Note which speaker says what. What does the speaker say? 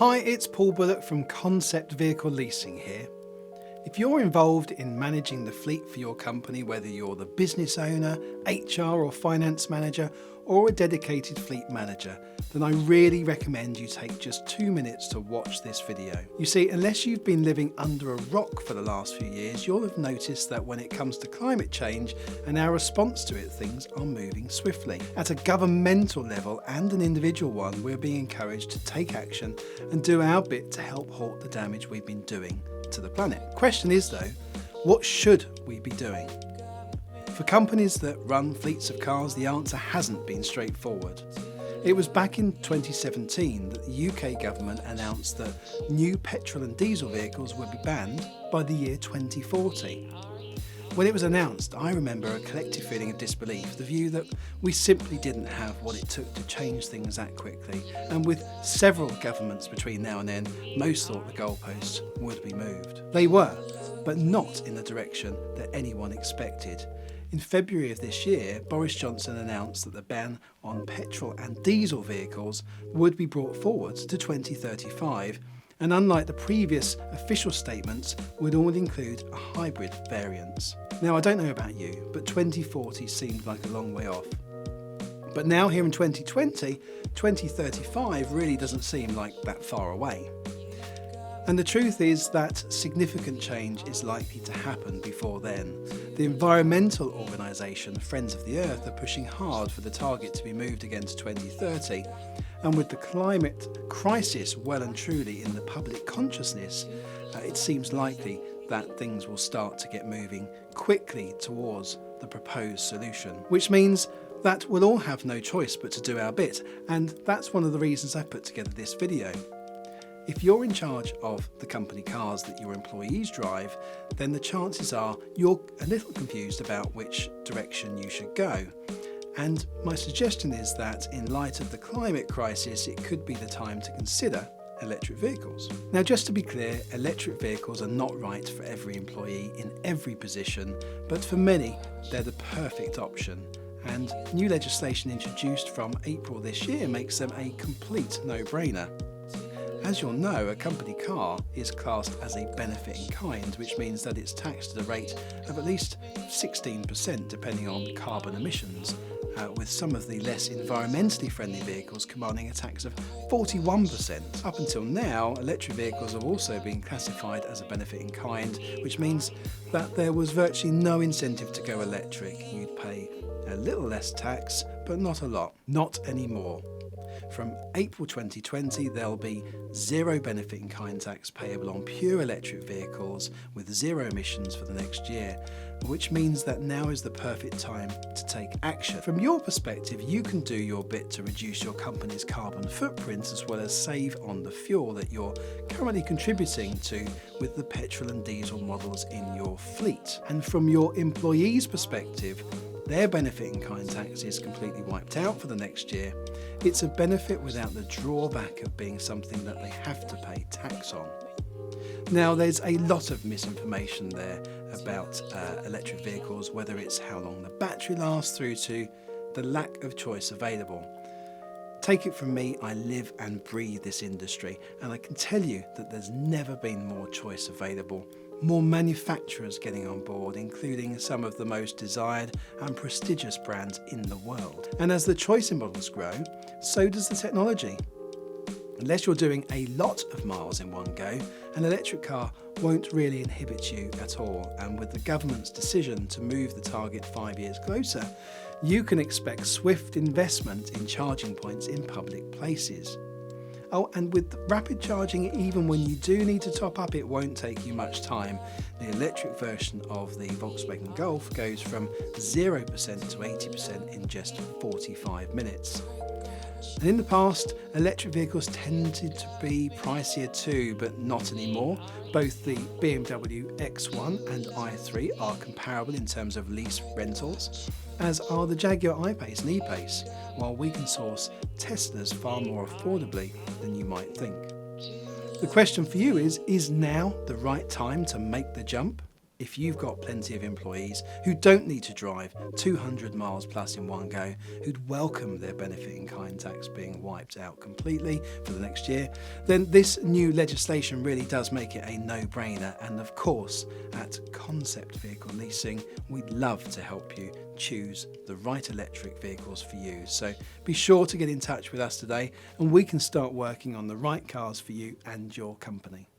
Speaker 1: Hi, it's Paul Bullock from Concept Vehicle Leasing here. If you're involved in managing the fleet for your company, whether you're the business owner, HR or finance manager, or a dedicated fleet manager, then I really recommend you take just 2 minutes to watch this video. You see, unless you've been living under a rock for the last few years, you'll have noticed that when it comes to climate change and our response to it, things are moving swiftly. At a governmental level and an individual one, we're being encouraged to take action and do our bit to help halt the damage we've been doing to the planet. Question is though, what should we be doing? For companies that run fleets of cars, the answer hasn't been straightforward. It was back in 2017 that the UK government announced that new petrol and diesel vehicles would be banned by the year 2040. When it was announced, I remember a collective feeling of disbelief, the view that we simply didn't have what it took to change things that quickly, and with several governments between now and then, most thought the goalposts would be moved. They were, but not in the direction that anyone expected. In February of this year, Boris Johnson announced that the ban on petrol and diesel vehicles would be brought forward to 2035, and unlike the previous official statements, would all include a hybrid variant. Now, I don't know about you, but 2040 seemed like a long way off. But now here in 2020, 2035 really doesn't seem like that far away. And the truth is that significant change is likely to happen before then. The environmental organisation Friends of the Earth are pushing hard for the target to be moved again to 2030, and with the climate crisis well and truly in the public consciousness, it seems likely that things will start to get moving quickly towards the proposed solution, which means that we'll all have no choice but to do our bit, and that's one of the reasons I put together this video. If you're in charge of the company cars that your employees drive, then the chances are you're a little confused about which direction you should go. And my suggestion is that in light of the climate crisis, it could be the time to consider electric vehicles. Now, just to be clear, electric vehicles are not right for every employee in every position, but for many, they're the perfect option. And new legislation introduced from April this year makes them a complete no-brainer. As you'll know, a company car is classed as a benefit in kind, which means that it's taxed at a rate of at least 16% depending on carbon emissions, with some of the less environmentally friendly vehicles commanding a tax of 41%. Up until now, electric vehicles have also been classified as a benefit in kind, which means that there was virtually no incentive to go electric. You'd pay a little less tax, but not a lot. Not anymore. From April 2020, there'll be zero benefit in kind tax payable on pure electric vehicles with zero emissions for the next year, which means that now is the perfect time to take action. From your perspective, you can do your bit to reduce your company's carbon footprint as well as save on the fuel that you're currently contributing to with the petrol and diesel models in your fleet. And from your employees' perspective, their benefit in kind tax is completely wiped out for the next year. It's a benefit without the drawback of being something that they have to pay tax on. Now, there's a lot of misinformation there about electric vehicles, whether it's how long the battery lasts through to the lack of choice available. Take it from me, I live and breathe this industry, and I can tell you that there's never been more choice available. More manufacturers getting on board, including some of the most desired and prestigious brands in the world. And as the choice in models grow, so does the technology. Unless you're doing a lot of miles in one go, an electric car won't really inhibit you at all. And with the government's decision to move the target 5 years closer, you can expect swift investment in charging points in public places. Oh, and with rapid charging, even when you do need to top up, it won't take you much time. The electric version of the Volkswagen Golf goes from 0% to 80% in just 45 minutes. And in the past, electric vehicles tended to be pricier too, but not anymore. Both the BMW X1 and i3 are comparable in terms of lease rentals, as are the Jaguar I-Pace and E-Pace, while we can source Teslas far more affordably than you might think. The question for you is now the right time to make the jump? if you've got plenty of employees who don't need to drive 200 miles plus in one go, who'd welcome their benefit in kind tax being wiped out completely for the next year, then this new legislation really does make it a no-brainer. And of course, at Concept Vehicle Leasing, we'd love to help you choose the right electric vehicles for you. So be sure to get in touch with us today and we can start working on the right cars for you and your company.